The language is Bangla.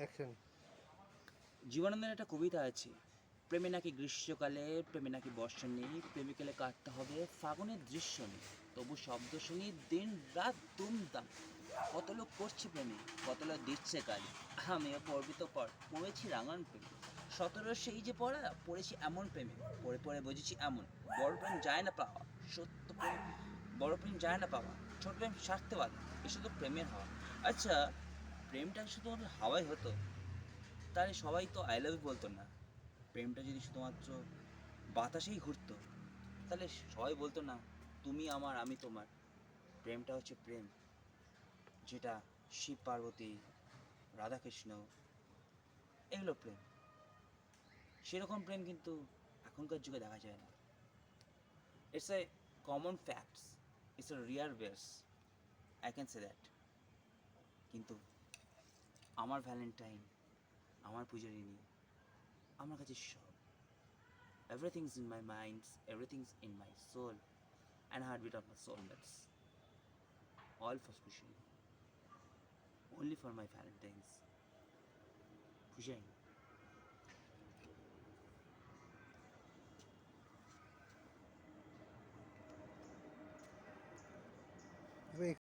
অ্যাকশন। জীবনানন্দের একটা কবিতা আছে, প্রেমে নাকি গ্রীষ্মকালে, প্রেমে নাকি বর্ষা নেই, প্রেমিকালে কাটতে হবে ফাগুনের দৃশ্য নেই, তবু শব্দ শুনি দিন রাত দুমদাম। কত লোক করছে প্রেমে, কত লোক দিচ্ছে গালি, আমিও পড়বি তো পড়, পড়েছি রাঙান প্রেমে। 17 সেই যে পড়া, পড়েছি এমন প্রেমে, পড়ে পড়ে বুঝেছি এমন, বড় প্রেম যায় না পাওয়া, সত্য প্রেম বড় প্রেম যায় না পাওয়া, ছোট প্রেম স্বার্থবাদ, এসব তো প্রেমের হওয়া। আচ্ছা, প্রেমটা শুধু হাওয়াই হতো, তাহলে সবাই তো আই লাভ ইউ বলতো না। প্রেমটা যদি শুধুমাত্র বাতাসেই ঘুরতো, তাহলে সবাই বলতো না তুমি আমার আমি তোমার। প্রেমটা হচ্ছে প্রেম, যেটা শিব পার্বতী, রাধাকৃষ্ণ, এগুলো প্রেম। সেরকম প্রেম কিন্তু এখনকার যুগে দেখা যায় না। It's a common facts, it's a rear base, I can say that. কিন্তু আমার ভ্যালেন্টাইন, আমার পূজারিনী আমার কাছে সব। Everything's in my mind, everything's in my soul, and heartbeat of my soulmates. All for Pushing. Only for my Valentine's. Pushing. তুমি